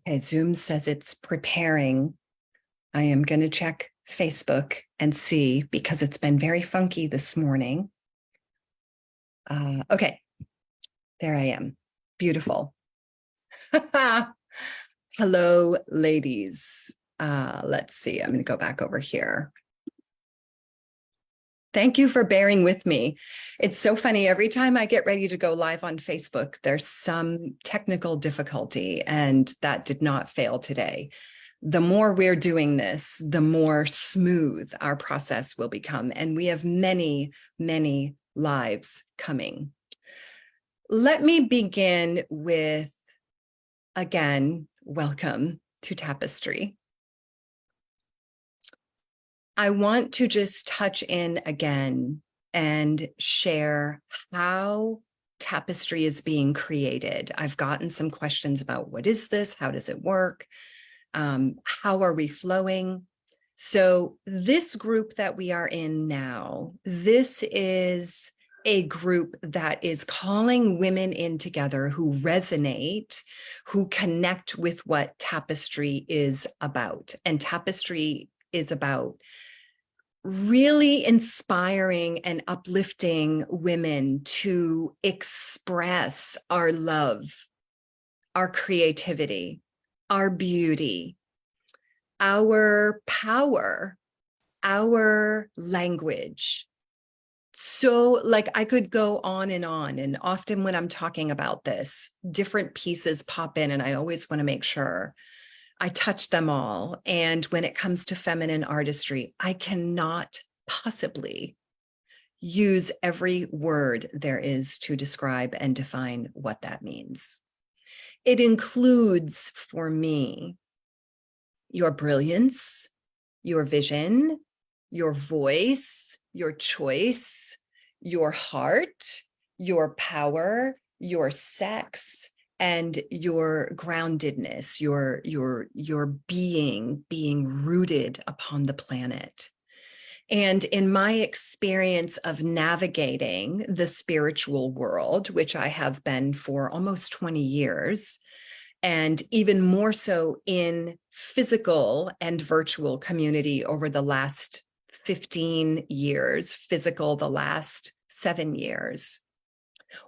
Okay, Zoom says it's preparing. I am going to check Facebook and see because it's been very funky this morning. Okay, there I am. Beautiful. Hello, ladies. Let's see. I'm going to go back over here. Thank you for bearing with me. It's so funny. Every time I get ready to go live on Facebook, there's some technical difficulty, and that did not fail today. The more we're doing this, the more smooth our process will become. And we have many, many lives coming. Let me begin with, again, welcome to Tapestry. I want to just touch in again and share how Tapestry is being created. I've gotten some questions about what is this? How does it work? How are we flowing? So this group that we are in now, this is a group that is calling women in together who resonate, who connect with what Tapestry is about. And Tapestry is about really inspiring and uplifting women to express our love, our creativity, our beauty, our power, our language. So like I could go on. And often when I'm talking about this, different pieces pop in, and I always want to make sure I touch them all. And when it comes to feminine artistry, I cannot possibly use every word there is to describe and define what that means. It includes, for me, your brilliance, your vision, your voice, your choice, your heart, your power, your sex, and your groundedness, your being rooted upon the planet. And in my experience of navigating the spiritual world, which I have been for almost 20 years, and even more so in physical and virtual community over the last 15 years, physical the last 7 years,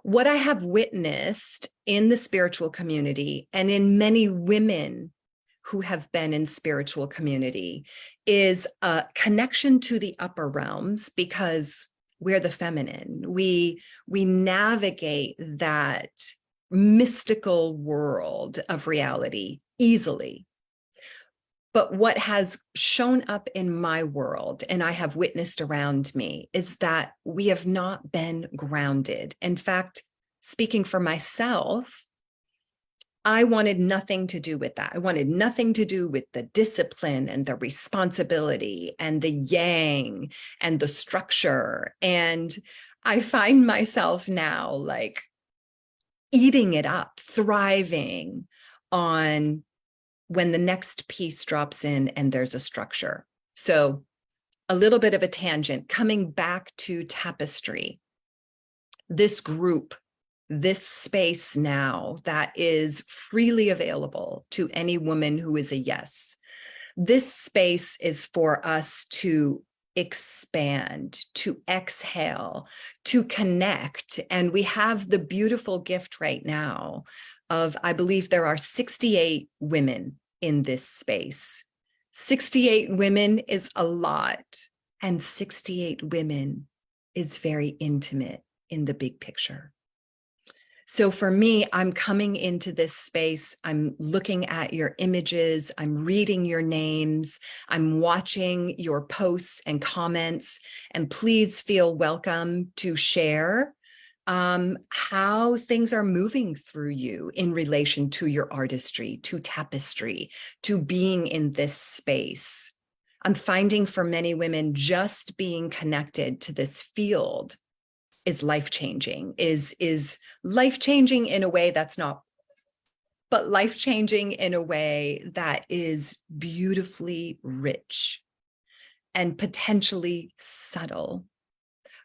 what I have witnessed in the spiritual community and in many women who have been in spiritual community is a connection to the upper realms, because we're the feminine. We navigate that mystical world of reality easily. But what has shown up in my world, and I have witnessed around me, is that we have not been grounded. In fact, speaking for myself, I wanted nothing to do with that. I wanted nothing to do with the discipline and the responsibility and the yang and the structure. And I find myself now like eating it up, thriving on when the next piece drops in and there's a structure. So a little bit of a tangent, coming back to Tapestry, this group, this space now that is freely available to any woman who is a yes. This space is for us to expand, to exhale, to connect. And we have the beautiful gift right now of, I believe there are 68 women in this space. 68 women is a lot, and 68 women is very intimate in the big picture. So for me, I'm coming into this space, I'm looking at your images, I'm reading your names, I'm watching your posts and comments, and please feel welcome to share how things are moving through you in relation to your artistry, to Tapestry, to being in this space. I'm finding for many women, just being connected to this field is life-changing, is life-changing in a way that's not, but life-changing in a way that is beautifully rich and potentially subtle,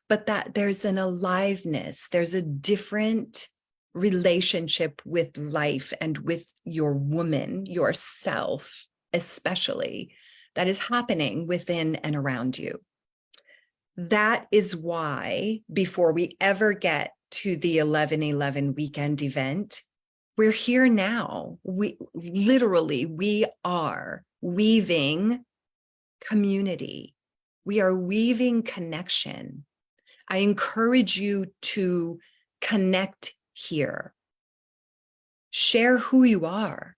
but that there's an aliveness, there's a different relationship with life and with your woman, yourself, especially, that is happening within and around you. That is why, before we ever get to the 11/11 weekend event, we're here now. We are weaving community. We are weaving connection. I encourage you to connect here. Share who you are.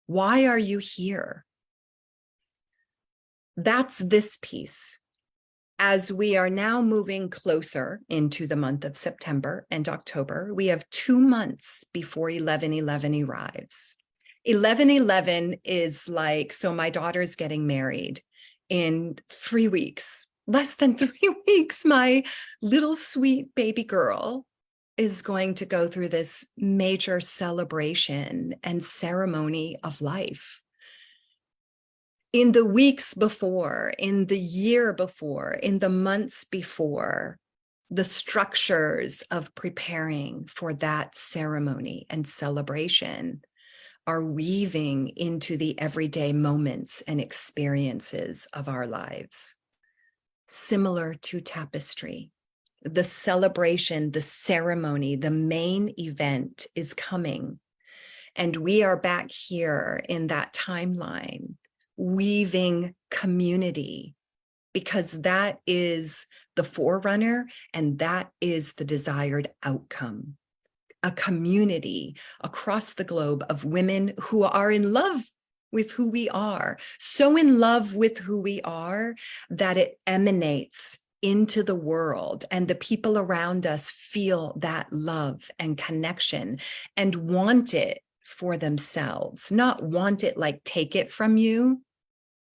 Why are you here? That's this piece. As we are now moving closer into the month of September and October, we have 2 months before 11/11 arrives. 11/11 is like, so my daughter's getting married in 3 weeks, less than 3 weeks. My little sweet baby girl is going to go through this major celebration and ceremony of life. In the weeks before, in the year before, in the months before, the structures of preparing for that ceremony and celebration are weaving into the everyday moments and experiences of our lives. Similar to tapestry, the celebration, the ceremony, the main event is coming. And we are back here in that timeline, weaving community, because that is the forerunner and that is the desired outcome. A community across the globe of women who are in love with who we are, so in love with who we are that it emanates into the world, and the people around us feel that love and connection and want it for themselves, not want it like take it from you,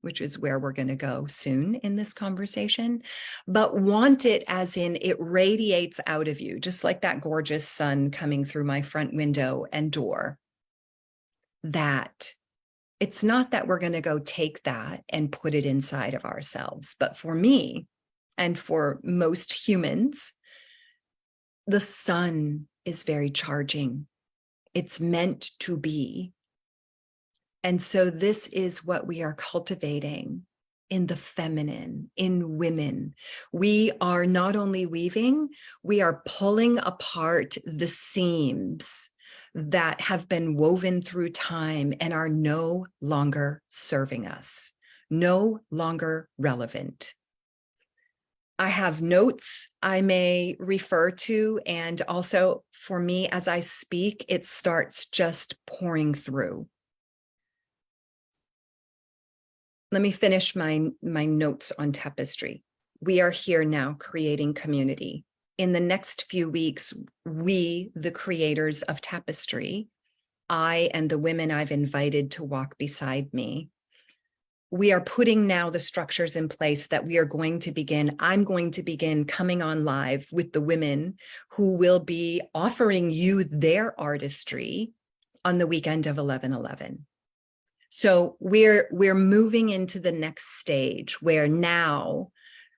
which is where we're going to go soon in this conversation, but want it as in it radiates out of you, just like that gorgeous sun coming through my front window and door. That it's not that we're going to go take that and put it inside of ourselves, but for me and for most humans, the sun is very charging. It's meant to be. And so this is what we are cultivating in the feminine, in women. We are not only weaving, we are pulling apart the seams that have been woven through time and are no longer serving us, no longer relevant. I have notes I may refer to, and also for me, as I speak, it starts just pouring through. Let me finish my notes on tapestry. We are here now creating community. In the next few weeks, we, the creators of tapestry, I and the women I've invited to walk beside me, we are putting now the structures in place that we are going to begin. I'm going to begin coming on live with the women who will be offering you their artistry on the weekend of 11/11. So we're moving into the next stage where now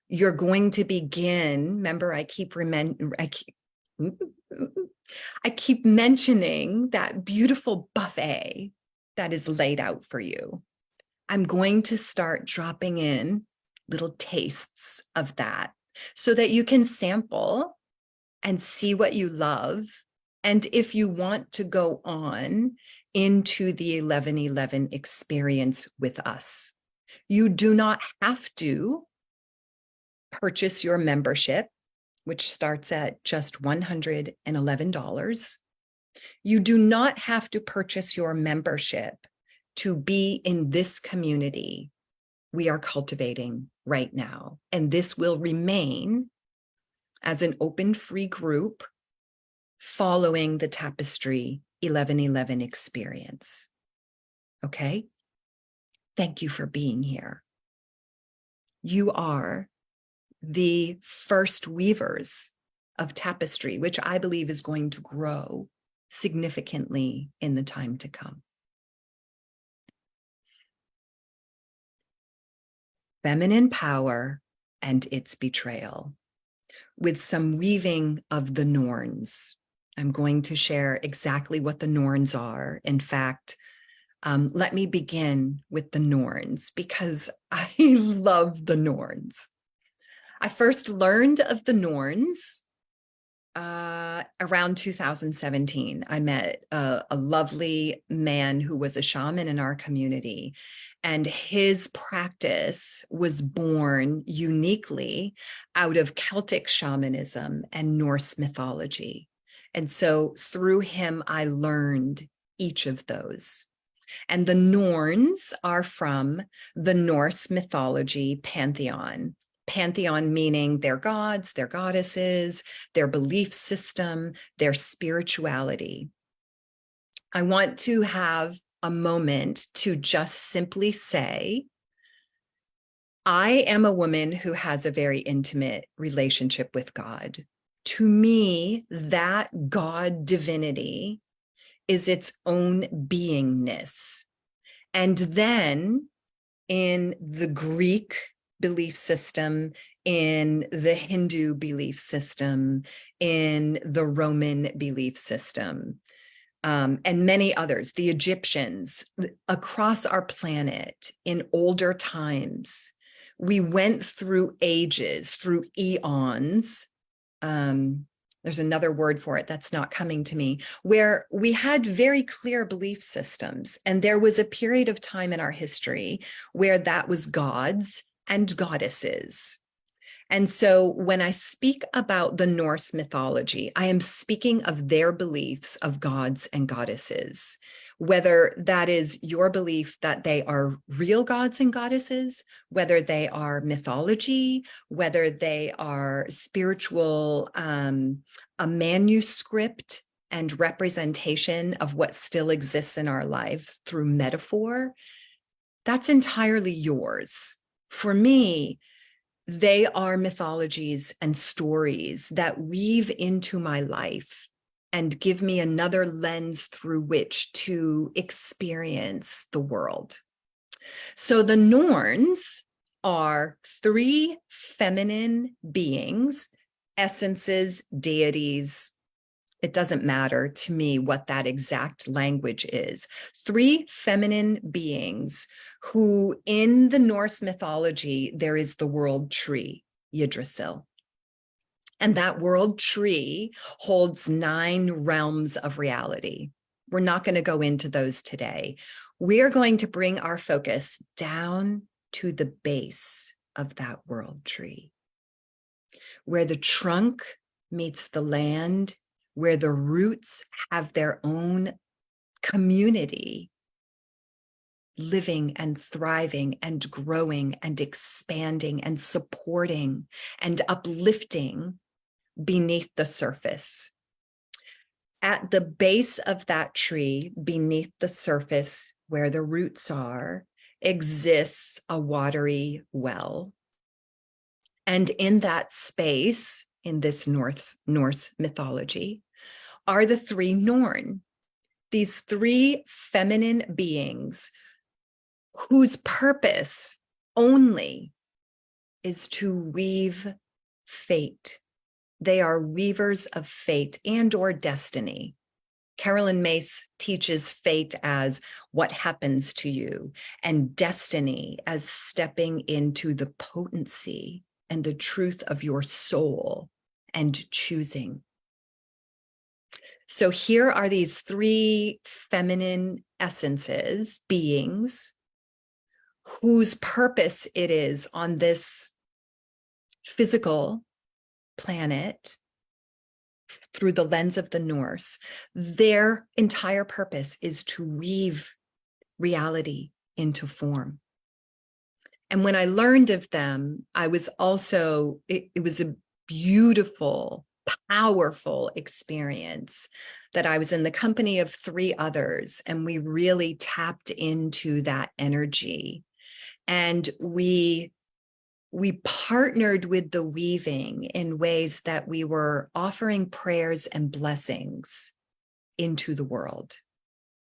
you're going to begin. Remember, I keep mentioning that beautiful buffet that is laid out for you. I'm going to start dropping in little tastes of that so that you can sample and see what you love. And if you want to go on into the 11/11 experience with us, you do not have to purchase your membership, which starts at just $111. You do not have to purchase your membership to be in this community we are cultivating right now. And this will remain as an open, free group following the Tapestry 11/11 experience. Okay? Thank you for being here. You are the first weavers of tapestry, which I believe is going to grow significantly in the time to come. Feminine power and its betrayal, with some weaving of the Norns. I'm going to share exactly what the Norns are. In fact, let me begin with the Norns because I love the Norns. I first learned of the Norns around 2017. I met a lovely man who was a shaman in our community, and his practice was born uniquely out of Celtic shamanism and Norse mythology. And so through him, I learned each of those. And the Norns are from the Norse mythology pantheon. Pantheon meaning their gods, their goddesses, their belief system, their spirituality. I want to have a moment to just simply say, I am a woman who has a very intimate relationship with God. To me, that God divinity is its own beingness. And then in the Greek belief system, in the Hindu belief system, in the Roman belief system, and many others, the Egyptians, across our planet in older times, we went through ages, through eons. There's another word for it that's not coming to me, where we had very clear belief systems. And there was a period of time in our history where that was gods and goddesses. And so when I speak about the Norse mythology, I am speaking of their beliefs of gods and goddesses, whether that is your belief that they are real gods and goddesses, whether they are mythology, whether they are spiritual, a manuscript and representation of what still exists in our lives through metaphor, that's entirely yours. For me, they are mythologies and stories that weave into my life and give me another lens through which to experience the world. So the Norns are three feminine beings, essences, deities. It doesn't matter to me what that exact language is. Three feminine beings who, in the Norse mythology, there is the world tree, Yggdrasil. And that world tree holds 9 realms of reality. We're not going to go into those today. We are going to bring our focus down to the base of that world tree, where the trunk meets the land, where the roots have their own community, living and thriving and growing and expanding and supporting and uplifting beneath the surface. At the base of that tree, beneath the surface, where the roots are, exists a watery well. And in that space, in this Norse mythology, are the 3 Norn, these 3 feminine beings whose purpose only is to weave fate. They are weavers of fate and or destiny. Carolyn Myss teaches fate as what happens to you, and destiny as stepping into the potency and the truth of your soul and choosing. So here are these 3 feminine essences, beings, whose purpose it is on this physical planet through the lens of the Norse. Their entire purpose is to weave reality into form. And when I learned of them, I was also, it was a beautiful, powerful experience that I was in the company of 3 others, and we really tapped into that energy. And we partnered with the weaving in ways that we were offering prayers and blessings into the world.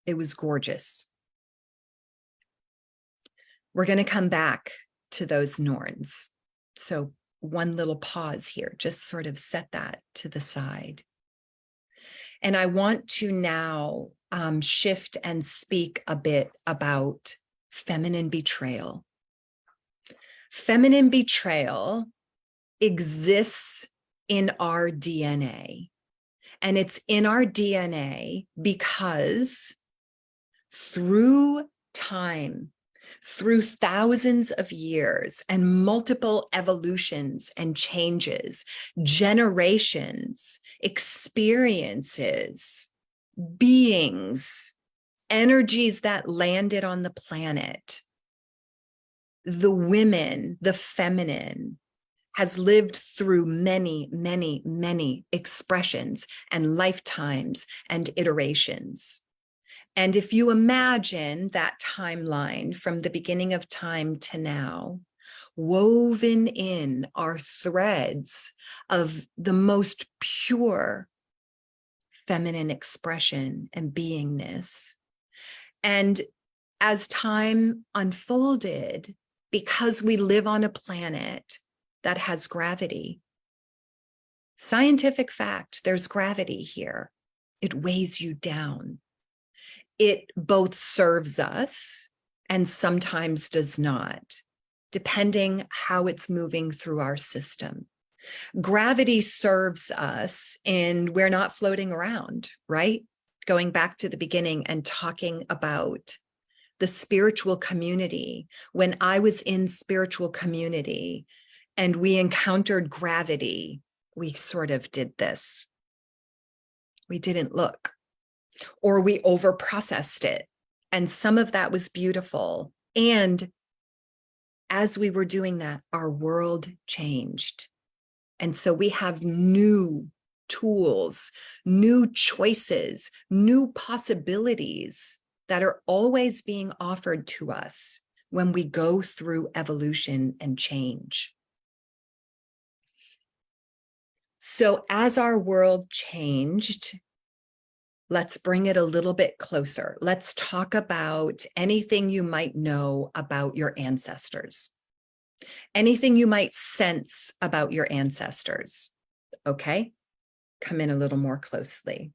It was gorgeous. We're going to come back to those Norns. So one little pause here, just sort of set that to the side. And I want to now shift and speak a bit about feminine betrayal. Feminine betrayal exists in our DNA. And it's in our DNA because through time, through thousands of years and multiple evolutions and changes, generations, experiences, beings, energies that landed on the planet, the women, the feminine, has lived through many, many, many expressions and lifetimes and iterations. And if you imagine that timeline from the beginning of time to now, woven in are threads of the most pure feminine expression and beingness. And as time unfolded, because we live on a planet that has gravity, scientific fact, there's gravity here. It weighs you down. It both serves us and sometimes does not, depending how it's moving through our system. Gravity serves us and we're not floating around, right? Going back to the beginning and talking about the spiritual community. When I was in spiritual community and we encountered gravity, we sort of did this. We didn't look, or we overprocessed it. And some of that was beautiful. And as we were doing that, our world changed. And so we have new tools, new choices, new possibilities that are always being offered to us when we go through evolution and change. So as our world changed, let's bring it a little bit closer. Let's talk about anything you might know about your ancestors. Anything you might sense about your ancestors. Okay, come in a little more closely.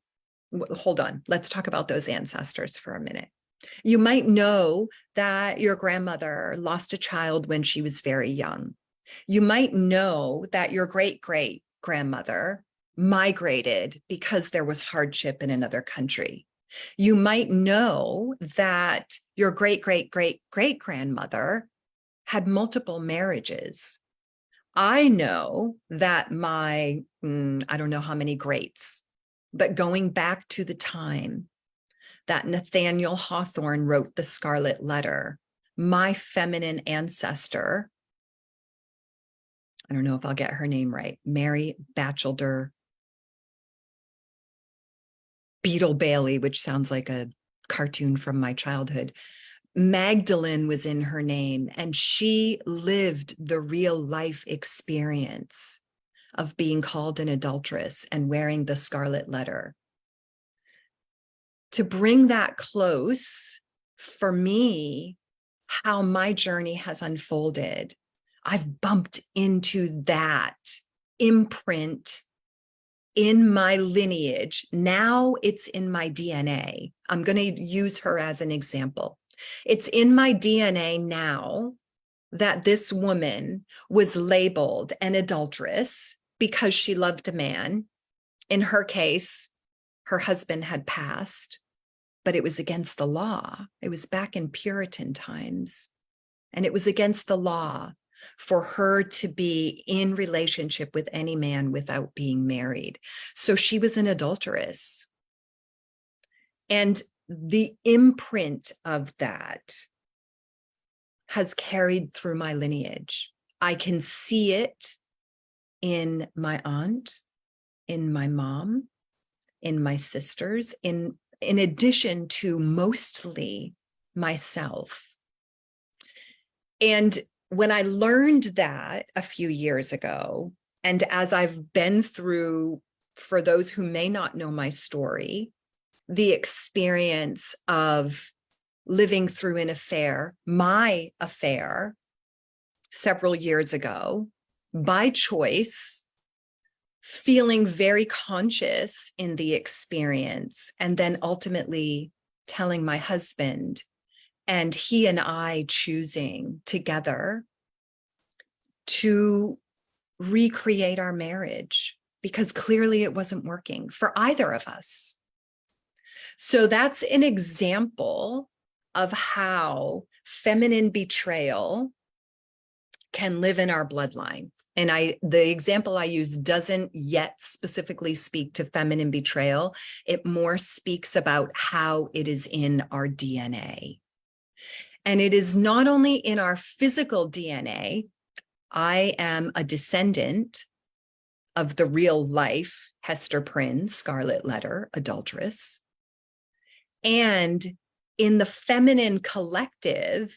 Hold on, let's talk about those ancestors for a minute. You might know that your grandmother lost a child when she was very young. You might know that your great-great-grandmother migrated because there was hardship in another country. You might know that your great-great-great-great-grandmother had multiple marriages. I know that my, I don't know how many greats, but going back to the time that Nathaniel Hawthorne wrote the Scarlet Letter, my feminine ancestor, I don't know if I'll get her name right, Mary Batchelder Beetle Bailey, which sounds like a cartoon from my childhood. Magdalene was in her name, and she lived the real life experience of being called an adulteress and wearing the Scarlet Letter. To bring that close, for me, how my journey has unfolded, I've bumped into that imprint in my lineage. Now it's in my DNA. I'm going to use her as an example. It's in my DNA now that this woman was labeled an adulteress because she loved a man. In her case, her husband had passed, but it was against the law. It was back in Puritan times. And it was against the law for her to be in relationship with any man without being married. So she was an adulteress. And the imprint of that has carried through my lineage. I can see it in my aunt, in my mom, in my sisters, in addition to mostly myself. And when I learned that a few years ago, and as I've been through, for those who may not know my story, the experience of living through an affair, my affair, several years ago, by choice, feeling very conscious in the experience, and then ultimately telling my husband, and he and I choosing together to recreate our marriage, because clearly it wasn't working for either of us. So that's an example of how feminine betrayal can live in our bloodline. And the example I use doesn't yet specifically speak to feminine betrayal. It more speaks about how it is in our DNA. And it is not only in our physical DNA. I am a descendant of the real life Hester Prynne, Scarlet Letter, adulteress. And in the feminine collective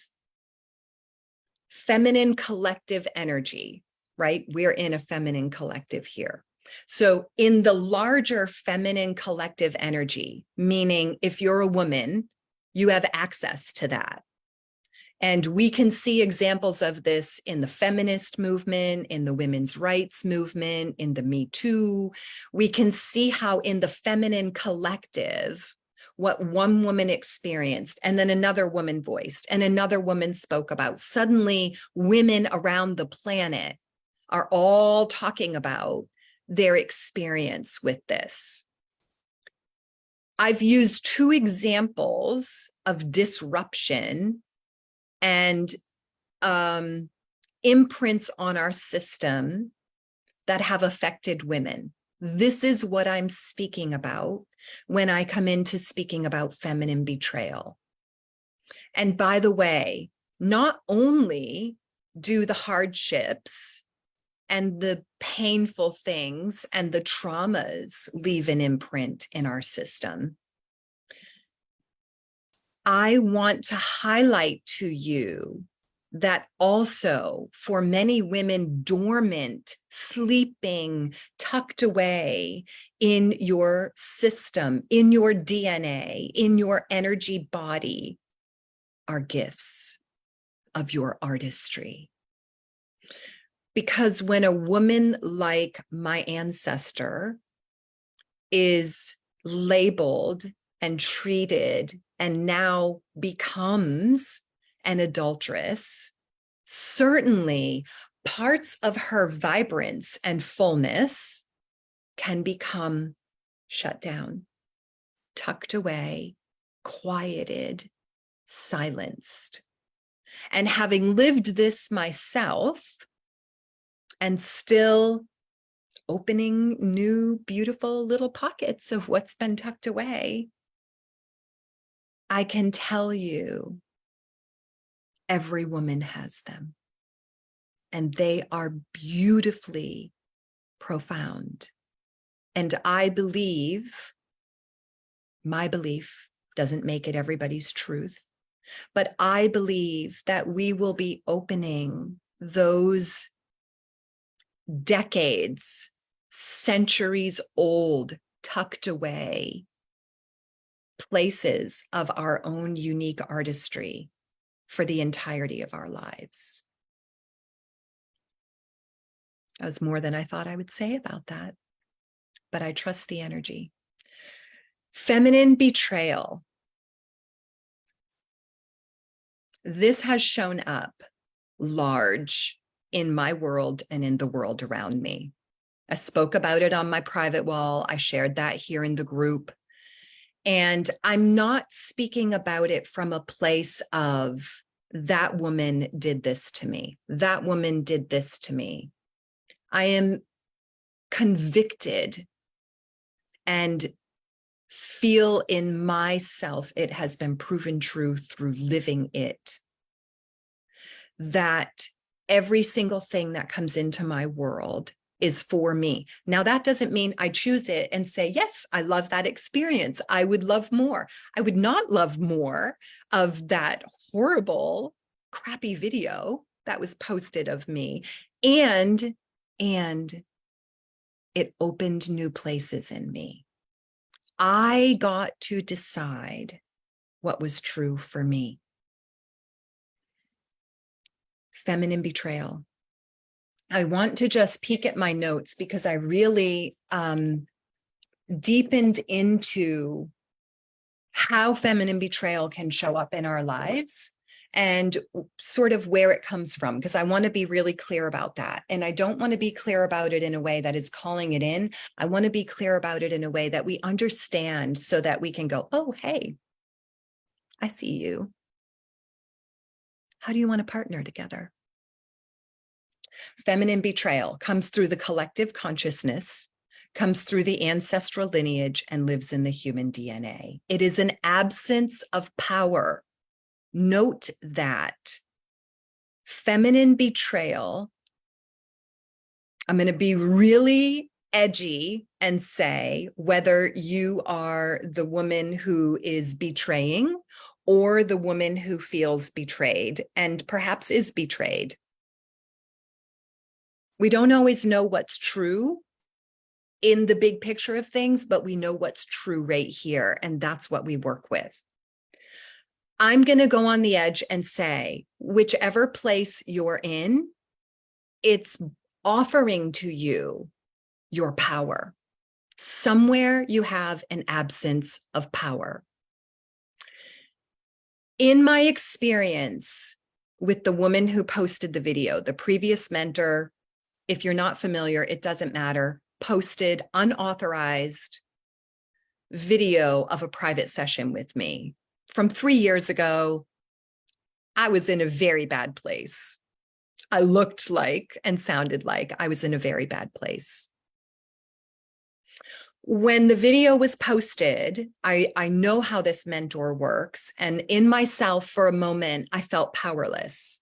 energy, right? We're in a feminine collective here. So in the larger feminine collective energy, meaning if you're a woman, you have access to that. And we can see examples of this in the feminist movement, in the women's rights movement, in the Me Too. We can see how in the feminine collective, what one woman experienced and then another woman voiced and another woman spoke about. Suddenly, women around the planet are all talking about their experience with this. I've used two examples of disruption and imprints on our system that have affected women. This is what I'm speaking about when I come into speaking about feminine betrayal. And by the way, not only do the hardships and the painful things and the traumas leave an imprint in our system, I want to highlight to you that also for many women, dormant, sleeping, tucked away in your system, in your DNA, in your energy body, are gifts of your artistry. Because when a woman like my ancestor is labeled and treated and now becomes an adulteress, certainly parts of her vibrance and fullness can become shut down, tucked away, quieted, silenced. And having lived this myself and still opening new, beautiful little pockets of what's been tucked away, I can tell you every woman has them, and they are beautifully profound. And I believe, my belief doesn't make it everybody's truth, but I believe that we will be opening those decades, centuries old, tucked away places of our own unique artistry for the entirety of our lives. That was more than I thought I would say about that, but I trust the energy. Feminine betrayal. This has shown up large in my world and in the world around me. I spoke about it on my private wall. I shared that here in the group. And I'm not speaking about it from a place of that woman did this to me. That woman did this to me. I am convicted and feel in myself, it has been proven true through living it, that every single thing that comes into my world is for me. Now, that doesn't mean I choose it and say, yes, I love that experience. I would love more. I would not love more of that horrible, crappy video that was posted of me. And it opened new places in me. I got to decide what was true for me. Feminine betrayal. I want to just peek at my notes because I really deepened into how feminine betrayal can show up in our lives and sort of where it comes from, because I want to be really clear about that. And I don't want to be clear about it in a way that is calling it in. I want to be clear about it in a way that we understand so that we can go, oh, hey, I see you. How do you want to partner together? Feminine betrayal comes through the collective consciousness, comes through the ancestral lineage, and lives in the human DNA. It is an absence of power. Note that feminine betrayal, I'm going to be really edgy and say whether you are the woman who is betraying or the woman who feels betrayed and perhaps is betrayed. We don't always know what's true in the big picture of things, but we know what's true right here, and that's what we work with. I'm going to go on the edge and say, whichever place you're in, it's offering to you your power. Somewhere you have an absence of power. In my experience with the woman who posted the video, the previous mentor, if you're not familiar, it doesn't matter, posted unauthorized video of a private session with me from 3 years ago. I was in a very bad place. I looked like and sounded like I was in a very bad place. When the video was posted, I know how this mentor works. And in myself for a moment, I felt powerless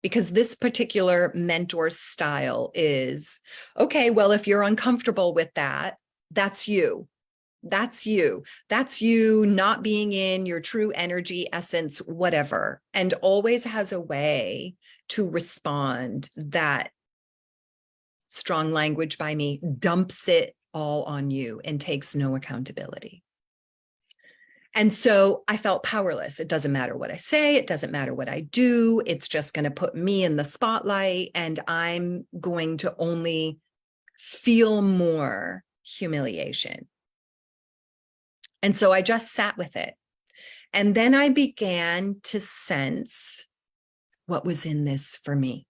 because this particular mentor's style is, okay, well, if you're uncomfortable with that, that's you. That's you. That's you not being in your true energy, essence, whatever, and always has a way to respond that strong language by me dumps it all on you and takes no accountability. And so I felt powerless. It doesn't matter what I say. It doesn't matter what I do. It's just going to put me in the spotlight, and I'm going to only feel more humiliation. And so I just sat with it. And then I began to sense what was in this for me.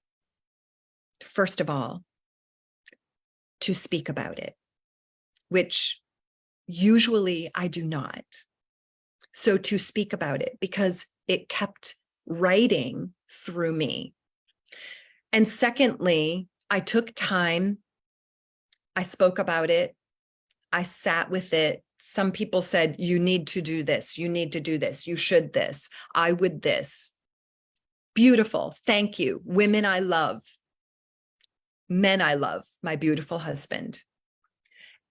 First of all, to speak about it, which usually I do not. So to speak about it, because it kept writing through me. And secondly, I took time. I spoke about it. I sat with it. Some people said, you need to do this. You need to do this. You should this. I would this. Beautiful. Thank you. Women I love. Men I love. My beautiful husband.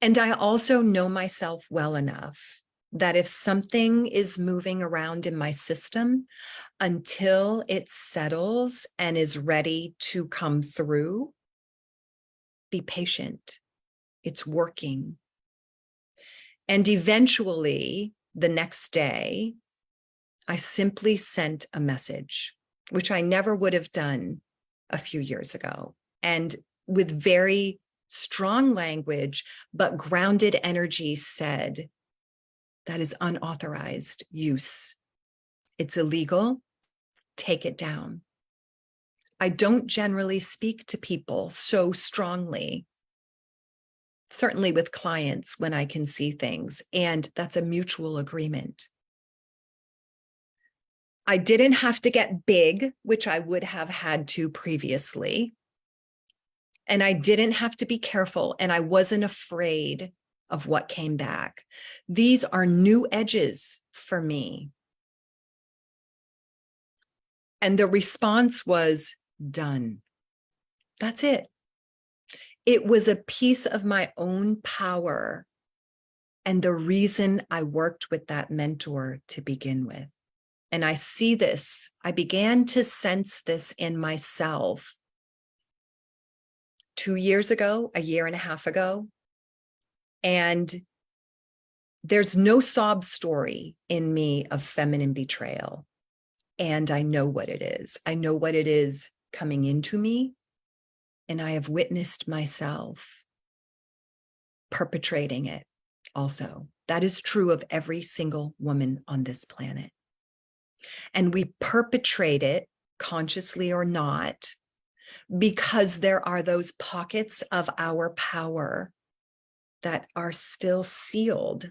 And I also know myself well enough that if something is moving around in my system, until it settles and is ready to come through, be patient. It's working. And eventually, the next day, I simply sent a message, which I never would have done a few years ago. And with very strong language, but grounded energy said, that is unauthorized use. It's illegal. Take it down. I don't generally speak to people so strongly, certainly with clients when I can see things, and that's a mutual agreement. I didn't have to get big, which I would have had to previously. And I didn't have to be careful, and I wasn't afraid of what came back. These are new edges for me. And the response was done. That's it. It was a piece of my own power and the reason I worked with that mentor to begin with. And I see this, I began to sense this in myself 2 years ago, a year and a half ago. And there's no sob story in me of feminine betrayal. And I know what it is. I know what it is coming into me. And I have witnessed myself perpetrating it also. That is true of every single woman on this planet. And we perpetrate it, consciously or not, because there are those pockets of our power that are still sealed.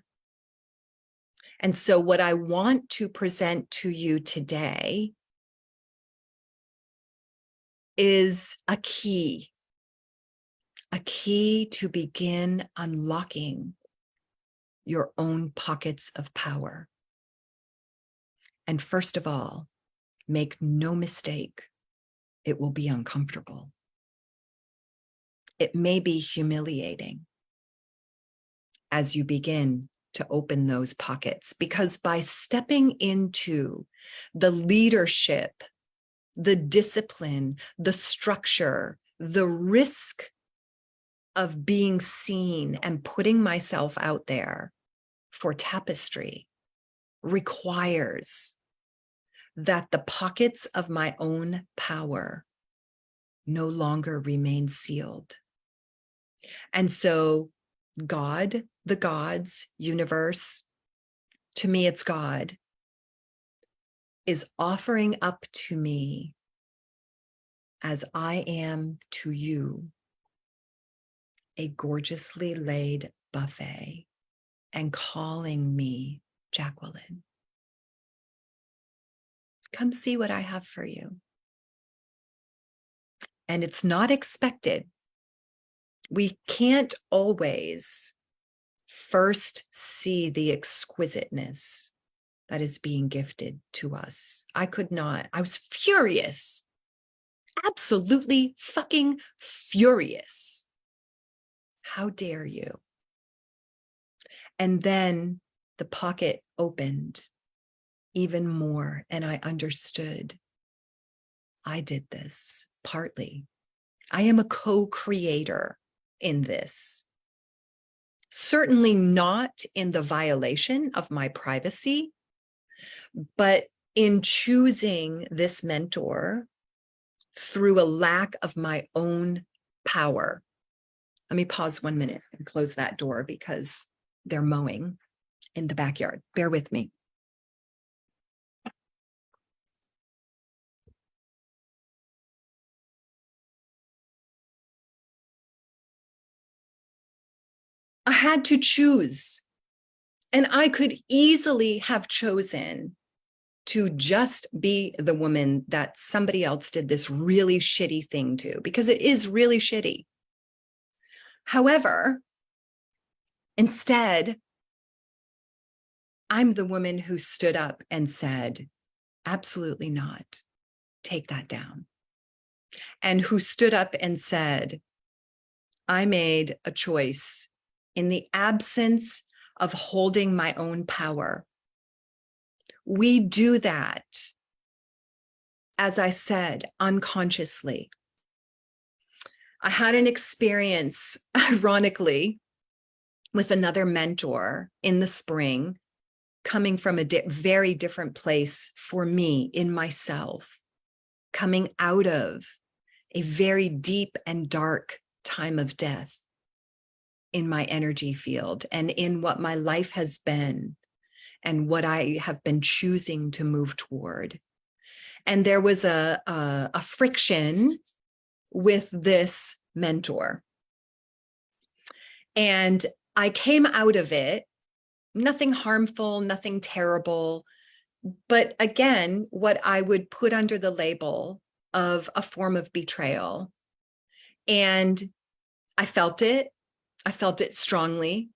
And so what I want to present to you today is a key to begin unlocking your own pockets of power. And first of all, make no mistake, it will be uncomfortable. It may be humiliating as you begin to open those pockets, because by stepping into the leadership, the discipline, the structure, the risk of being seen and putting myself out there for tapestry requires that the pockets of my own power no longer remain sealed. And so God, the gods, universe, to me it's God, is offering up to me, as I am to you, a gorgeously laid buffet and calling me Jacqueline. Come see what I have for you. And it's not expected. We can't always first see the exquisiteness that is being gifted to us. I could not. I was furious, absolutely fucking furious. How dare you? And then the pocket opened even more, and I understood I did this partly. I am a co-creator in this. Certainly not in the violation of my privacy, but in choosing this mentor through a lack of my own power. Let me pause 1 minute and close that door because they're mowing in the backyard. Bear with me. I had to choose, and I could easily have chosen to just be the woman that somebody else did this really shitty thing to, because it is really shitty. However, instead, I'm the woman who stood up and said, absolutely not, take that down. And who stood up and said, I made a choice in the absence of holding my own power. We do that, as I said, unconsciously. I had an experience, ironically, with another mentor in the spring, coming from a very different place for me in myself, coming out of a very deep and dark time of death in my energy field and in what my life has been and what I have been choosing to move toward. And there was a friction with this mentor. And I came out of it, nothing harmful, nothing terrible. But again, what I would put under the label of a form of betrayal. And I felt it. I felt it strongly.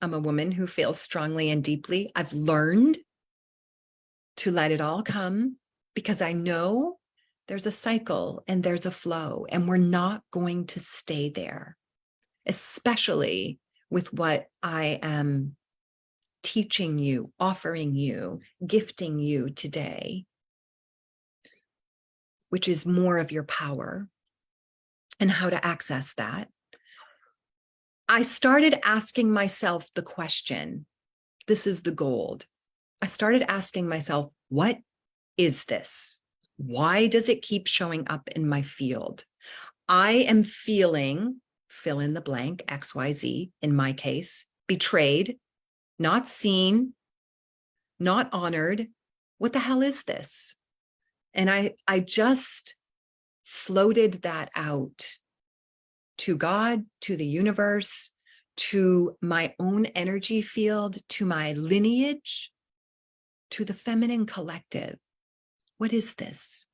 I'm a woman who feels strongly and deeply. I've learned to let it all come because I know there's a cycle and there's a flow, and we're not going to stay there, especially with what I am teaching you, offering you, gifting you today, which is more of your power and how to access that. I started asking myself the question, this is the gold. I started asking myself, what is this? Why does it keep showing up in my field? I am feeling, fill in the blank, XYZ, in my case, betrayed, not seen, not honored. What the hell is this? And I just floated that out to God, to the universe, to my own energy field, to my lineage, to the feminine collective. What is this?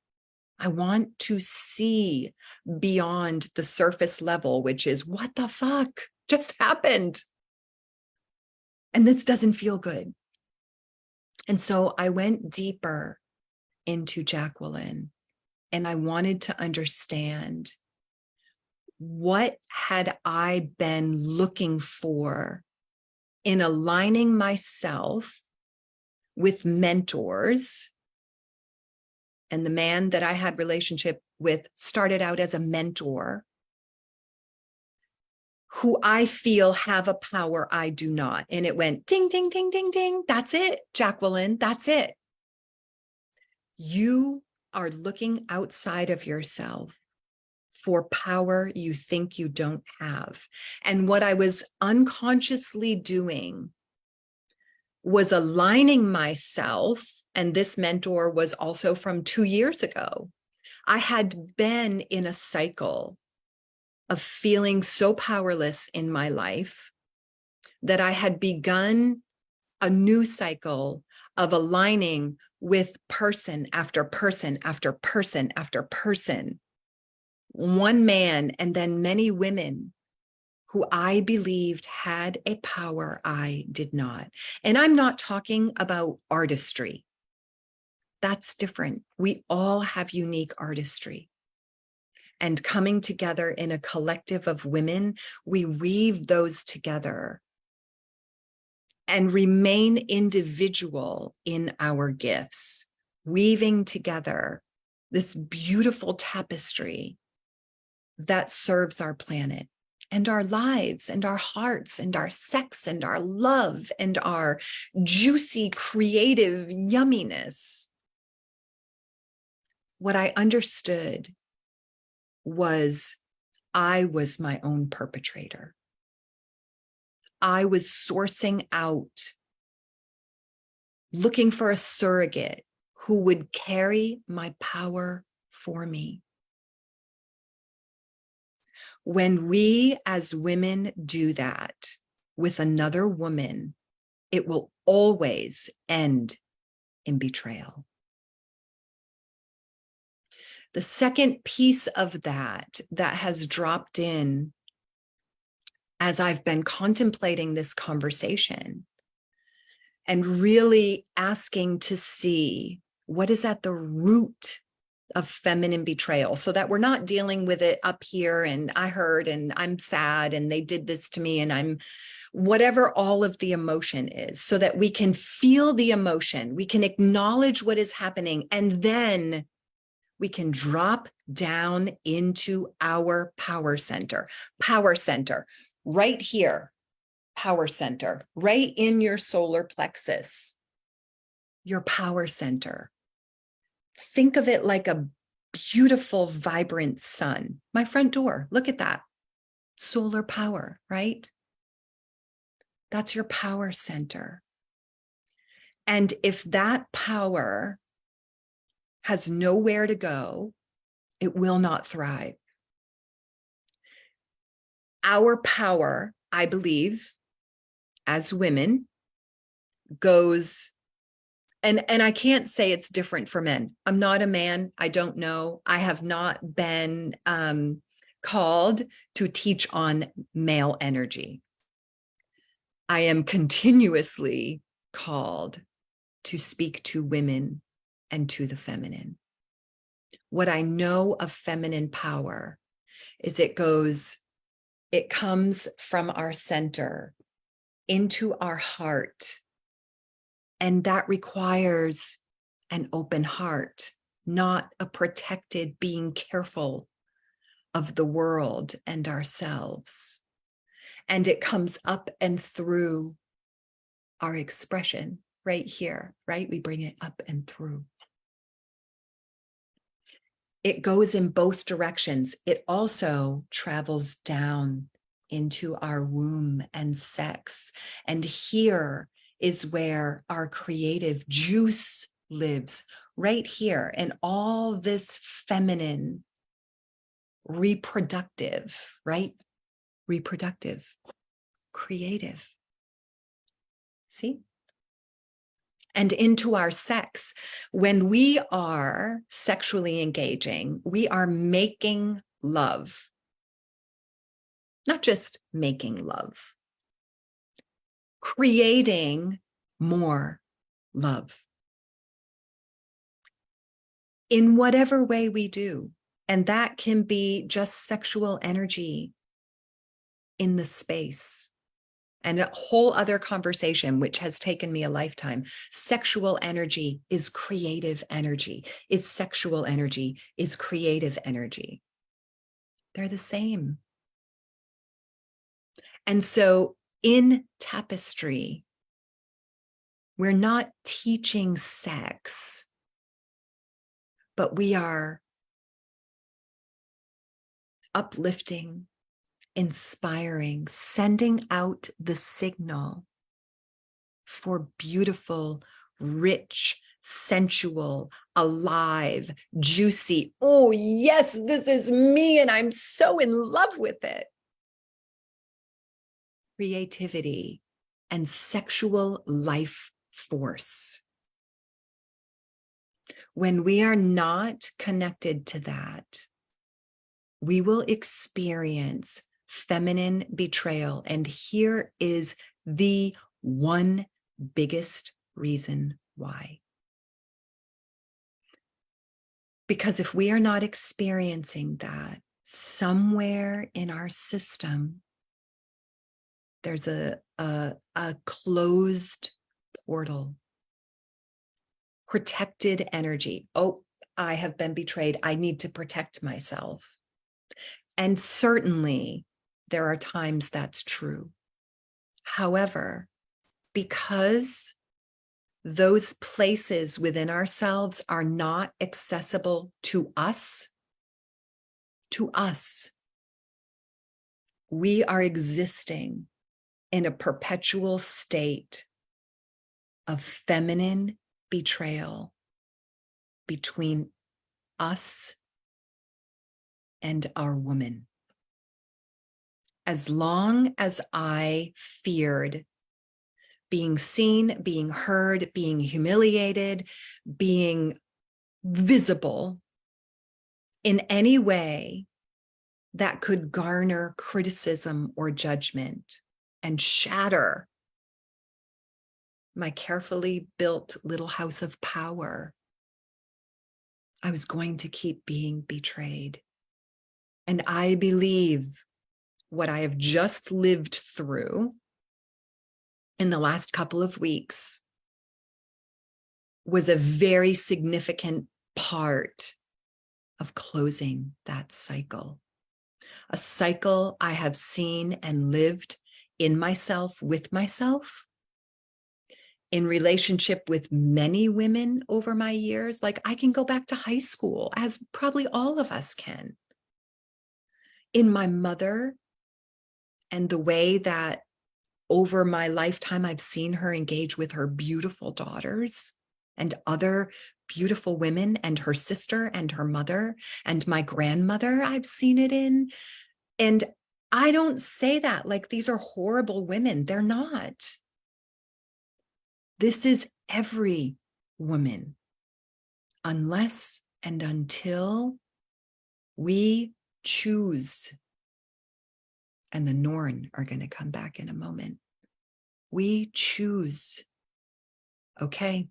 I want to see beyond the surface level, which is what the fuck just happened? And this doesn't feel good. And so I went deeper into Jacqueline, and I wanted to understand, what had I been looking for in aligning myself with mentors? And the man that I had relationship with started out as a mentor, who I feel have a power I do not. And it went ding, ding, ding, ding, ding. That's it, Jacqueline. That's it. You are looking outside of yourself for power you think you don't have. And what I was unconsciously doing was aligning myself. And this mentor was also from 2 years ago. I had been in a cycle of feeling so powerless in my life that I had begun a new cycle of aligning with person after person after person after person, one man and then many women who I believed had a power I did not. And I'm not talking about artistry. That's different. We all have unique artistry. And coming together in a collective of women, we weave those together and remain individual in our gifts, weaving together this beautiful tapestry that serves our planet and our lives and our hearts and our sex and our love and our juicy, creative yumminess. What I understood was I was my own perpetrator. I was sourcing out, looking for a surrogate who would carry my power for me. When we as women do that with another woman, it will always end in betrayal. The second piece of that has dropped in as I've been contemplating this conversation and really asking to see what is at the root of feminine betrayal, so that we're not dealing with it up here and I heard and I'm sad and they did this to me and I'm whatever all of the emotion is, so that we can feel the emotion, we can acknowledge what is happening, and then we can drop down into our power center right here, power center, right in your solar plexus, your power center. Think of it like a beautiful, vibrant sun. My front door, look at that. Solar power, right? That's your power center. And if that power has nowhere to go, it will not thrive. Our power, I believe, as women, goes, and I can't say it's different for men. I'm not a man. I don't know. I have not been called to teach on male energy. I am continuously called to speak to women and to the feminine. What I know of feminine power is it comes from our center into our heart. And that requires an open heart, not a protected being careful of the world and ourselves. And it comes up and through our expression right here, right? We bring it up and through. It goes in both directions. It also travels down into our womb and sex. And here is where our creative juice lives, right here. And all this feminine, reproductive, right? Reproductive, creative. See? And into our sex. When we are sexually engaging, we are making love, not just making love, creating more love in whatever way we do. And that can be just sexual energy in the space. And a whole other conversation, which has taken me a lifetime. Sexual energy is creative energy, is sexual energy, is creative energy. They're the same. And so in tapestry, we're not teaching sex, but we are uplifting, inspiring, sending out the signal for beautiful, rich, sensual, alive, juicy. Oh, yes, this is me, and I'm so in love with it. Creativity and sexual life force. When we are not connected to that, we will experience feminine betrayal. And here is the one biggest reason why. Because if we are not experiencing that, somewhere in our system, there's a closed portal, protected energy. Oh, I have been betrayed. I need to protect myself. And certainly there are times that's true. However, because those places within ourselves are not accessible to us, we are existing in a perpetual state of feminine betrayal between us and our woman. As long as I feared being seen, being heard, being humiliated, being visible in any way that could garner criticism or judgment and shatter my carefully built little house of power, I was going to keep being betrayed. And I believe what I have just lived through in the last couple of weeks was a very significant part of closing that cycle. A cycle I have seen and lived in myself, with myself, in relationship with many women over my years. Like I can go back to high school, as probably all of us can. In my mother and the way that over my lifetime, I've seen her engage with her beautiful daughters and other beautiful women, and her sister and her mother and my grandmother, I've seen it in. And I don't say that like these are horrible women. They're not. This is every woman, unless and until we choose. And the Norn are going to come back in a moment. We choose. Okay.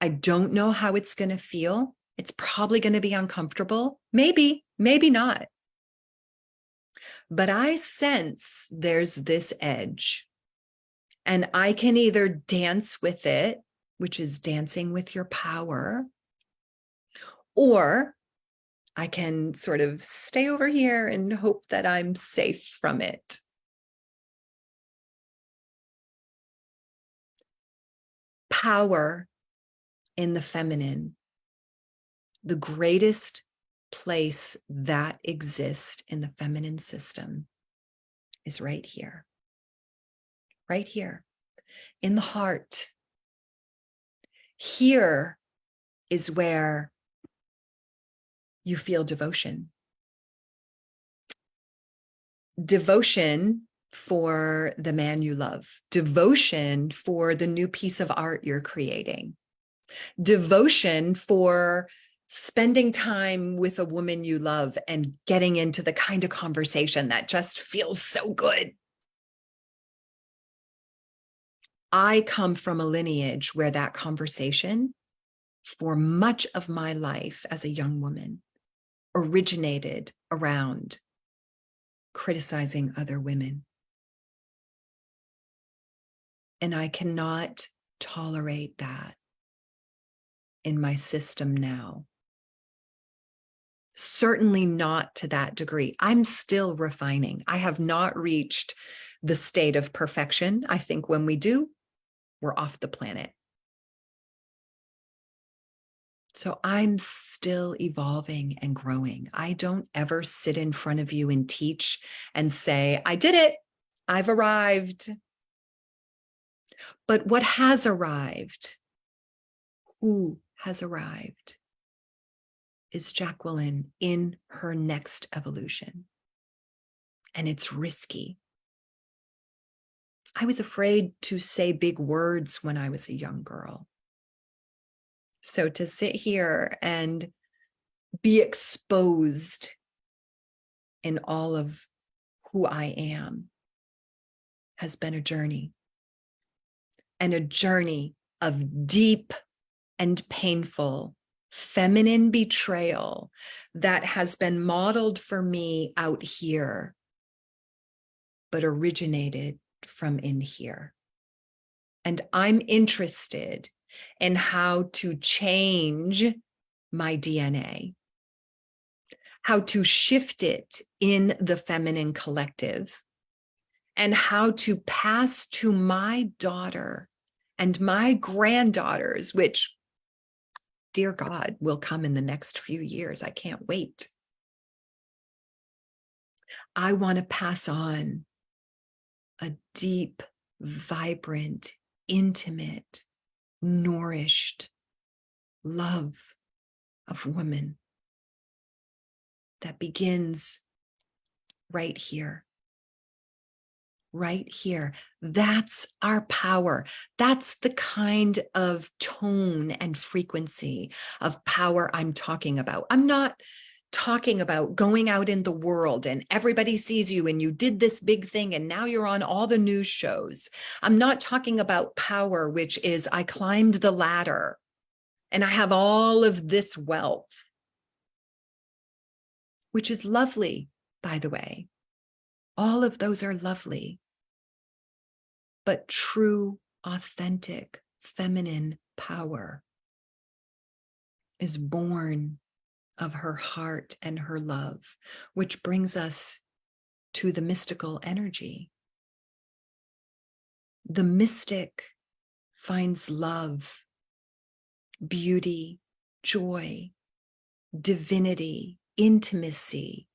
I don't know how it's going to feel. It's probably going to be uncomfortable. Maybe, maybe not. But I sense there's this edge. And I can either dance with it, which is dancing with your power, or I can sort of stay over here and hope that I'm safe from it. Power in the feminine, the greatest place that exists in the feminine system is right here in the heart. Here is where you feel devotion. Devotion for the man you love, devotion for the new piece of art you're creating, devotion for spending time with a woman you love and getting into the kind of conversation that just feels so good. I come from a lineage where that conversation, for much of my life as a young woman, originated around criticizing other women. And I cannot tolerate that in my system now. Certainly not to that degree. I'm still refining. I have not reached the state of perfection. I think when we do, we're off the planet. So I'm still evolving and growing. I don't ever sit in front of you and teach and say, I did it. I've arrived. But what has arrived? Who has arrived? Is Jacqueline in her next evolution. And it's risky. I was afraid to say big words when I was a young girl. So to sit here and be exposed in all of who I am has been a journey. And a journey of deep and painful feminine betrayal that has been modeled for me out here, but originated from in here. And I'm interested in how to change my DNA, how to shift it in the feminine collective, and how to pass to my daughter and my granddaughters, which, dear God, will come in the next few years. I can't wait. I want to pass on a deep, vibrant, intimate, nourished love of woman that begins right here. Right here. That's our power. That's the kind of tone and frequency of power I'm talking about. I'm not talking about going out in the world and everybody sees you and you did this big thing and now you're on all the news shows. I'm not talking about power, which is I climbed the ladder and I have all of this wealth, which is lovely, by the way. All of those are lovely. But true, authentic, feminine power is born of her heart and her love, which brings us to the mystical energy. The mystic finds love, beauty, joy, divinity, intimacy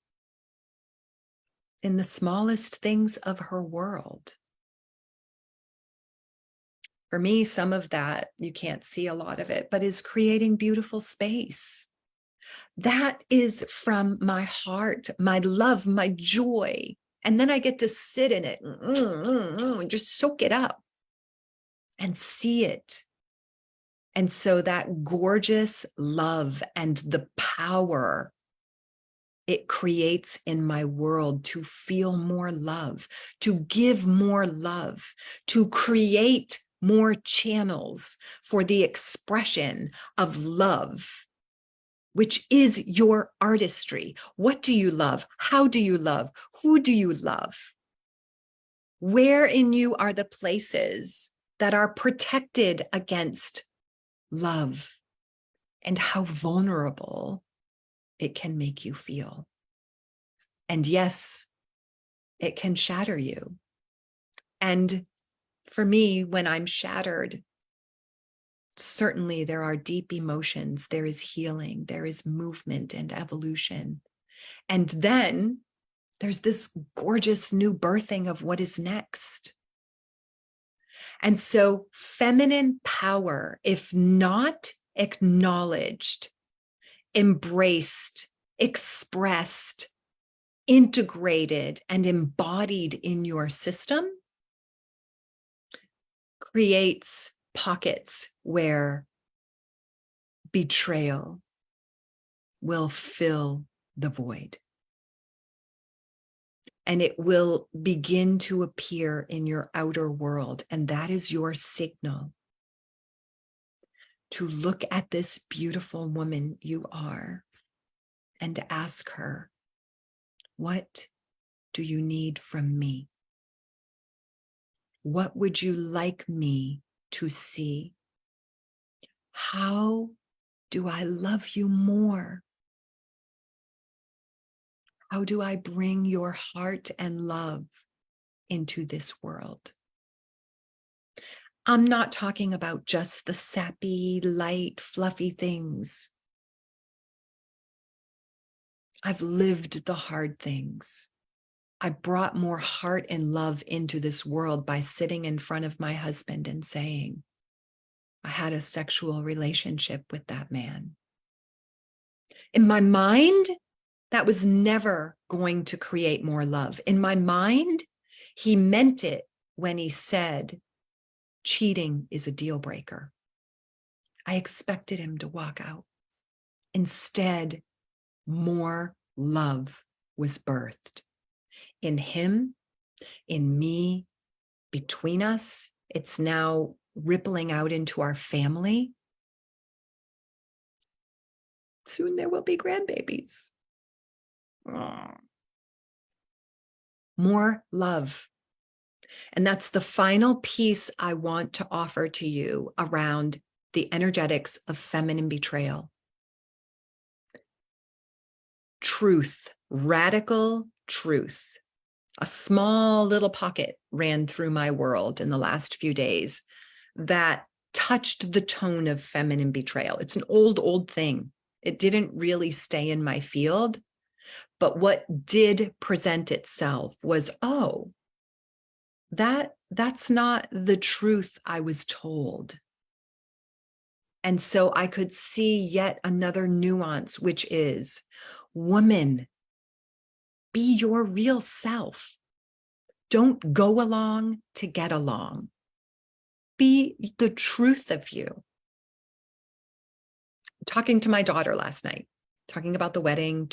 in the smallest things of her world. For me, some of that, you can't see a lot of it, but is creating beautiful space. That is from my heart, my love, my joy. And then I get to sit in it and just soak it up and see it. And so that gorgeous love and the power it creates in my world to feel more love, to give more love, to create more channels for the expression of love, which is your artistry. What do you love? How do you love? Who do you love? Where in you are the places that are protected against love? And how vulnerable it can make you feel. And yes, it can shatter you. And for me, when I'm shattered, Certainly, there are deep emotions, there is healing, there is movement and evolution. And then there's this gorgeous new birthing of what is next. And so, feminine power, if not acknowledged, embraced, expressed, integrated, and embodied in your system, creates pockets where betrayal will fill the void. And it will begin to appear in your outer world. And that is your signal to look at this beautiful woman you are and to ask her, what do you need from me? What would you like me to see? How do I love you more? How do I bring your heart and love into this world? I'm not talking about just the sappy, light, fluffy things. I've lived the hard things. I brought more heart and love into this world by sitting in front of my husband and saying, I had a sexual relationship with that man. In my mind, that was never going to create more love. In my mind, he meant it when he said, cheating is a deal breaker. I expected him to walk out. Instead, more love was birthed in him, in me, between us. It's now rippling out into our family. Soon there will be grandbabies. More love. And that's the final piece I want to offer to you around the energetics of feminine betrayal. Truth, radical truth. A small little pocket ran through my world in the last few days that touched the tone of feminine betrayal. It's an old thing. It didn't really stay in my field. But what did present itself was, oh, that's not the truth I was told. And so I could see yet another nuance, which is, woman, be your real self. Don't go along to get along. Be the truth of you. Talking to my daughter last night, talking about the wedding,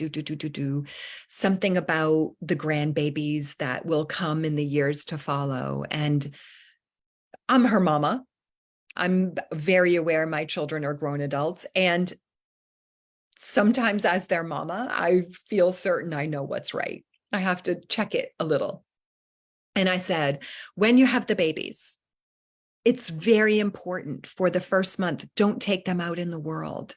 something about the grandbabies that will come in the years to follow. And I'm her mama. I'm very aware my children are grown adults. And sometimes as their mama, I feel certain I know what's right. I have to check it a little. And I said, when you have the babies, it's very important for the first month, don't take them out in the world.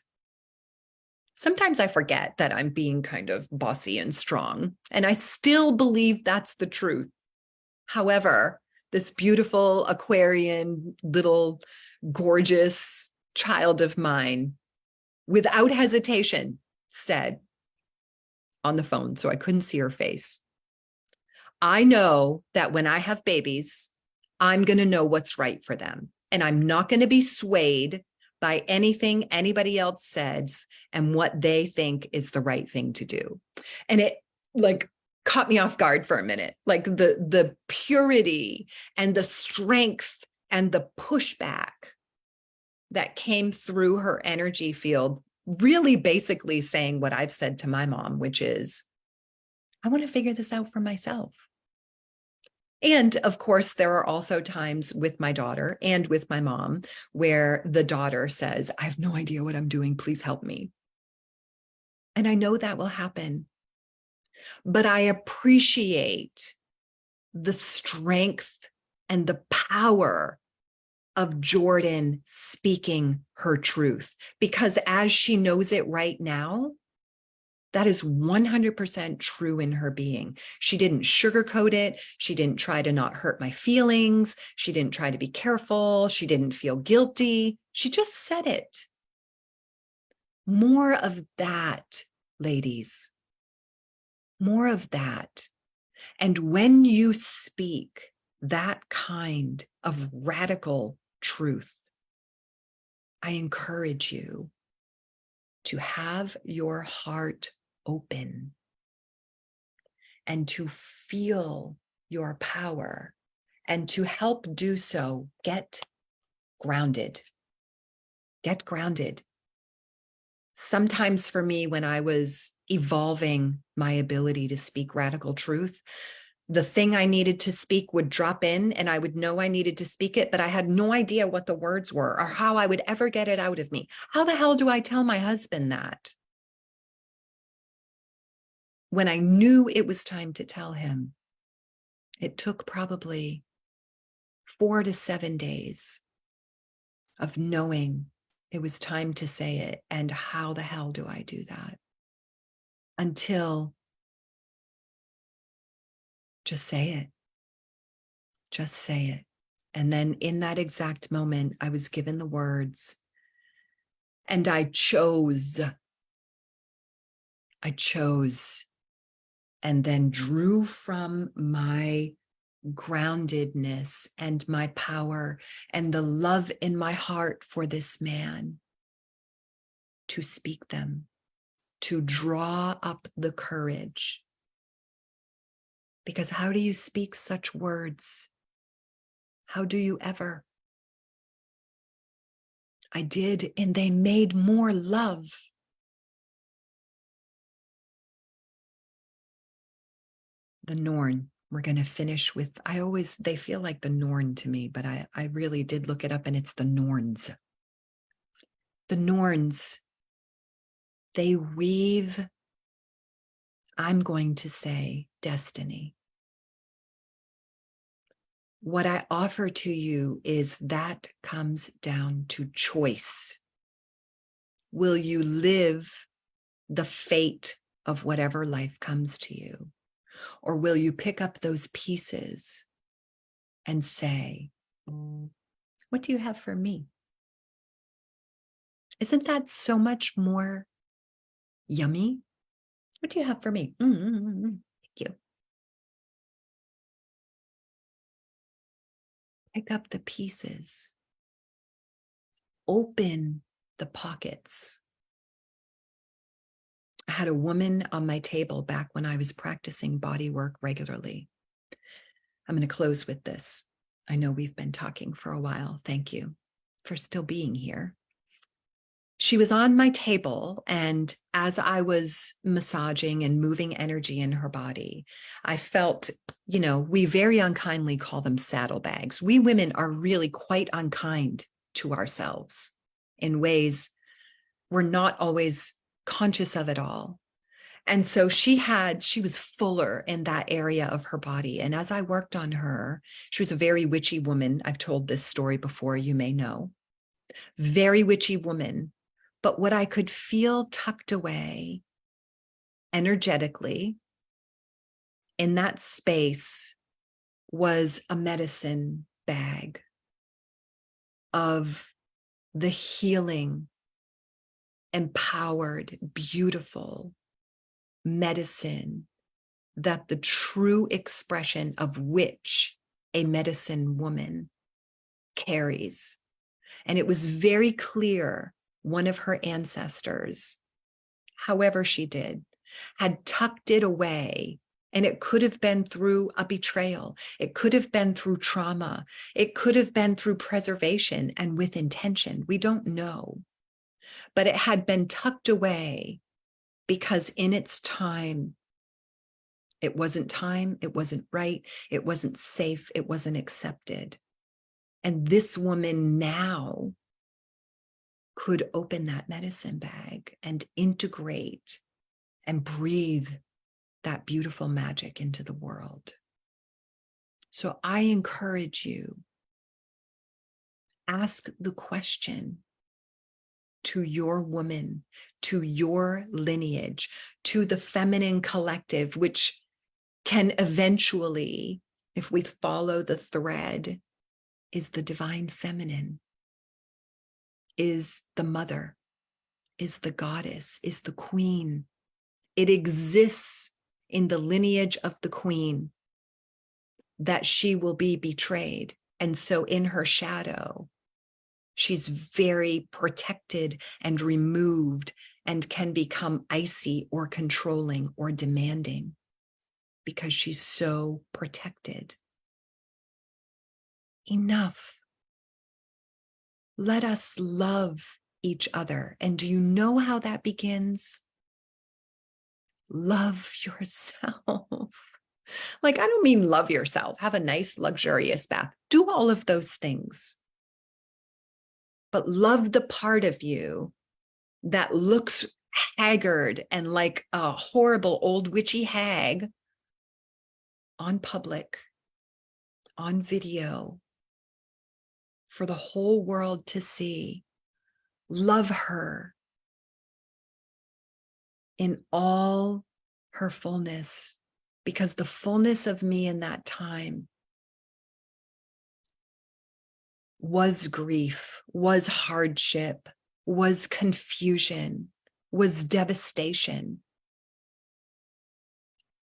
Sometimes I forget that I'm being kind of bossy and strong, and I still believe that's the truth. However, this beautiful Aquarian, little gorgeous child of mine, without hesitation, said on the phone, so I couldn't see her face, I know that when I have babies, I'm going to know what's right for them. And I'm not going to be swayed by anything anybody else says and what they think is the right thing to do. And it like caught me off guard for a minute. Like the purity and the strength and the pushback that came through her energy field, really basically saying what I've said to my mom, which is, I want to figure this out for myself. And of course, there are also times with my daughter and with my mom where the daughter says, I have no idea what I'm doing. Please help me. And I know that will happen. But I appreciate the strength and the power of Jordan speaking her truth, because as she knows it right now, that is 100% true in her being. She didn't sugarcoat it. She didn't try to not hurt my feelings. She didn't try to be careful. She didn't feel guilty. She just said it. More of that, ladies. More of that. And when you speak that kind of radical truth, I encourage you to have your heart open and to feel your power, and to help do so, get grounded. Get grounded. Sometimes for me, when I was evolving my ability to speak radical truth, the thing I needed to speak would drop in and I would know I needed to speak it, but I had no idea what the words were or how I would ever get it out of me. How the hell do I tell my husband that? When I knew it was time to tell him, it took probably 4 to 7 days of knowing it was time to say it. And how the hell do I do that? Until just say it. Just say it. And then in that exact moment, I was given the words and I chose, and then drew from my groundedness and my power and the love in my heart for this man to speak them, to draw up the courage. Because how do you speak such words? How do you ever? I did, and they made more love. The Norn. We're going to finish with, they feel like the Norn to me, but I really did look it up and it's the Norns. The Norns, they weave, I'm going to say, destiny. What I offer to you is that comes down to choice. Will you live the fate of whatever life comes to you? Or will you pick up those pieces and say, what do you have for me? Isn't that so much more yummy? What do you have for me? Thank you. Pick up the pieces. Open the pockets. I had a woman on my table back when I was practicing body work regularly. I'm going to close with this. I know we've been talking for a while. Thank you for still being here. She was on my table, and as I was massaging and moving energy in her body, I felt, we very unkindly call them saddlebags. We women are really quite unkind to ourselves in ways we're not always conscious of it all. And so she was fuller in that area of her body. And as I worked on her, she was a very witchy woman. I've told this story before, you may know. Very witchy woman. But what I could feel tucked away energetically in that space was a medicine bag of the healing, empowered, beautiful medicine that the true expression of which a medicine woman carries. And it was very clear one of her ancestors, however she did, had tucked it away. And it could have been through a betrayal. It could have been through trauma. It could have been through preservation and with intention. We don't know. But it had been tucked away because in its time, it wasn't right, it wasn't safe, it wasn't accepted. And this woman now could open that medicine bag and integrate and breathe that beautiful magic into the world. So I encourage you, ask the question to your woman, to your lineage, to the feminine collective, which can eventually, if we follow the thread, is the divine feminine. is the mother, is the goddess, is the queen. It exists in the lineage of the queen that she will be betrayed. And so in her shadow, she's very protected and removed and can become icy or controlling or demanding because she's so protected. Enough. Let us love each other. And do you know how that begins? Love yourself. Like, I don't mean love yourself, have a nice, luxurious bath, do all of those things. But love the part of you that looks haggard and like a horrible old witchy hag on public, on video, for the whole world to see. Love her in all her fullness, because the fullness of me in that time was grief, was hardship, was confusion, was devastation.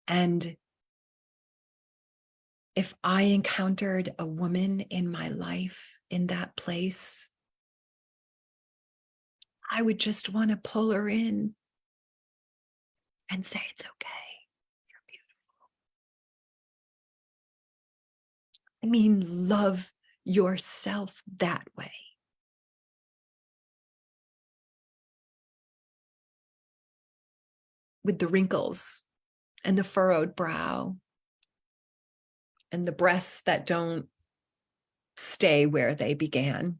And if I encountered a woman in my life in that place, I would just want to pull her in and say, it's okay. You're beautiful. I mean, love yourself that way. With the wrinkles and the furrowed brow and the breasts that don't stay where they began,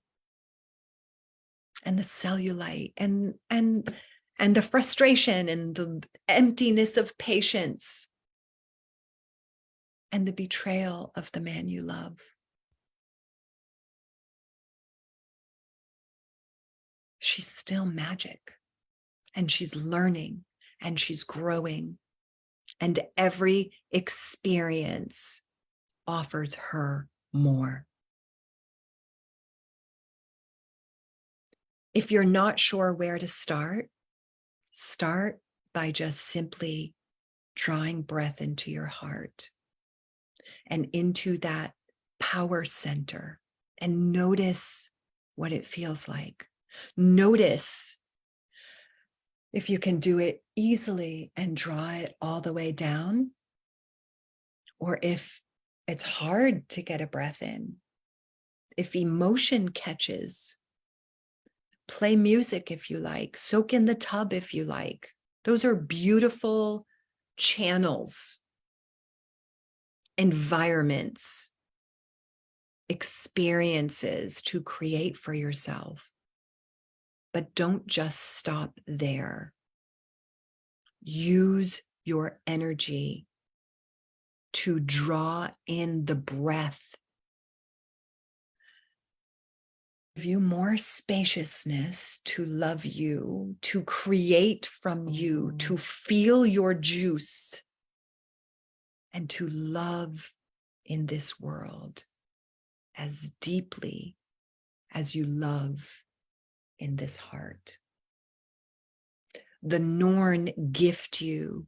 and the cellulite and the frustration and the emptiness of patience and the betrayal of the man you love. She's still magic, and she's learning, and she's growing, and every experience offers her more. If you're not sure where to start by just simply drawing breath into your heart and into that power center, and notice what it feels like. Notice if you can do it easily and draw it all the way down, or if it's hard to get a breath in. If emotion catches, play music if you like, soak in the tub if you like. Those are beautiful channels, environments, experiences to create for yourself. But don't just stop there. Use your energy to draw in the breath. Give you more spaciousness to love you, to create from you, to feel your juice, and to love in this world as deeply as you love in this heart. The Norn gift you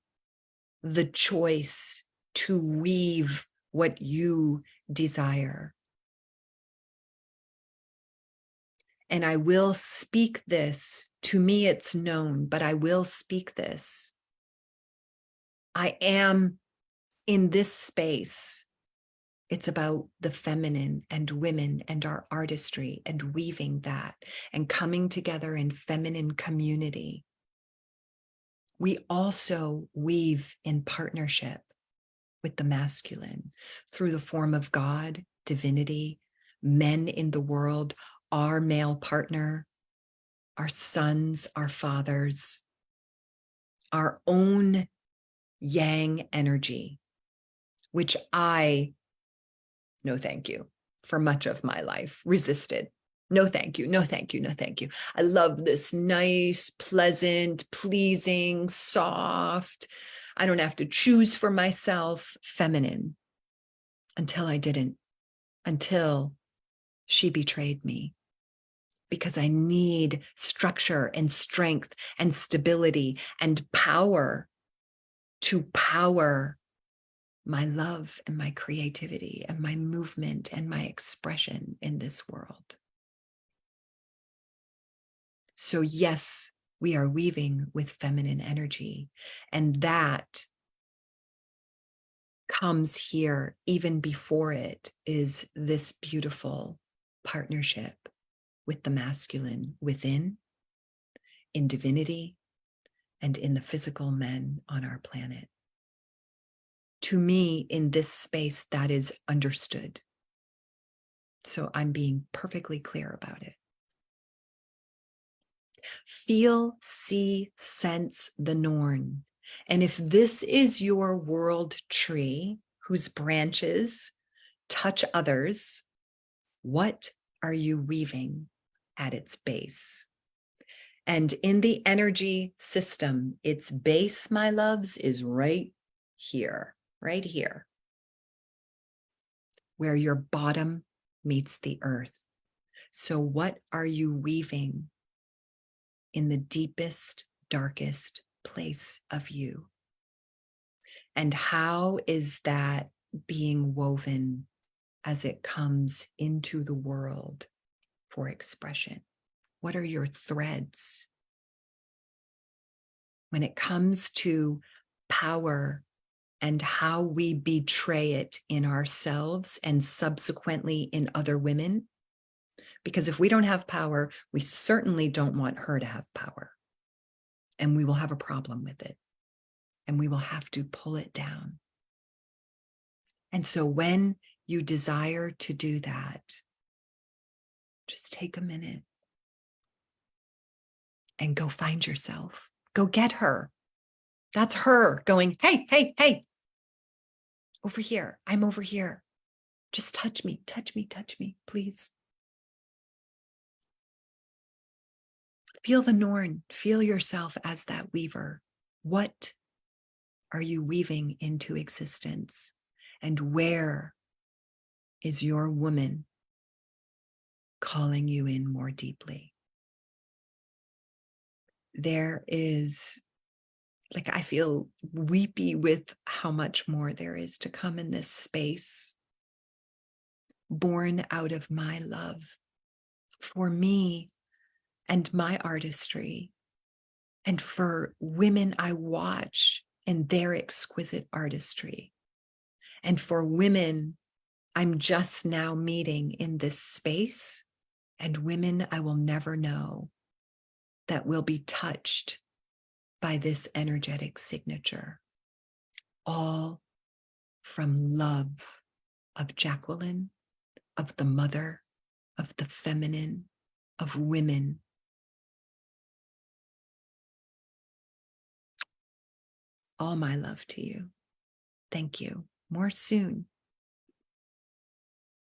the choice to weave what you desire. And I will speak this. To me, it's known, but I will speak this. I am in this space. It's about the feminine and women and our artistry and weaving that and coming together in feminine community. We also weave in partnership with the masculine through the form of God, divinity, men in the world, our male partner, our sons, our fathers, our own yang energy, which I, no thank you, for much of my life, resisted. No, thank you. No, thank you. No, thank you. I love this nice, pleasant, pleasing, soft, I don't have to choose for myself, feminine, until I didn't, until she betrayed me. because I need structure and strength and stability and power to power my love and my creativity and my movement and my expression in this world. So yes, we are weaving with feminine energy, and that comes here even before it is this beautiful partnership with the masculine within, in divinity, and in the physical men on our planet. To me, in this space, that is understood. So I'm being perfectly clear about it. Feel, see, sense the Norn. And if this is your world tree whose branches touch others, what are you weaving at its base? And in the energy system, its base, my loves, is right here, where your bottom meets the earth. So what are you weaving in the deepest, darkest place of you? And how is that being woven as it comes into the world for expression? What are your threads? When it comes to power and how we betray it in ourselves and subsequently in other women, because if we don't have power, we certainly don't want her to have power. And we will have a problem with it. And we will have to pull it down. And so when you desire to do that, just take a minute and go find yourself. Go get her. That's her going, hey, hey, hey, over here. I'm over here. Just touch me, please. Feel the Norn. Feel yourself as that weaver. What are you weaving into existence? And where is your woman calling you in more deeply? There is, like, I feel weepy with how much more there is to come in this space, born out of my love for me and my artistry, and for women I watch and their exquisite artistry, and for women I'm just now meeting in this space, and women I will never know that will be touched by this energetic signature, all from love of Jacqueline, of the mother, of the feminine, of women. All my love to you. Thank you. More soon.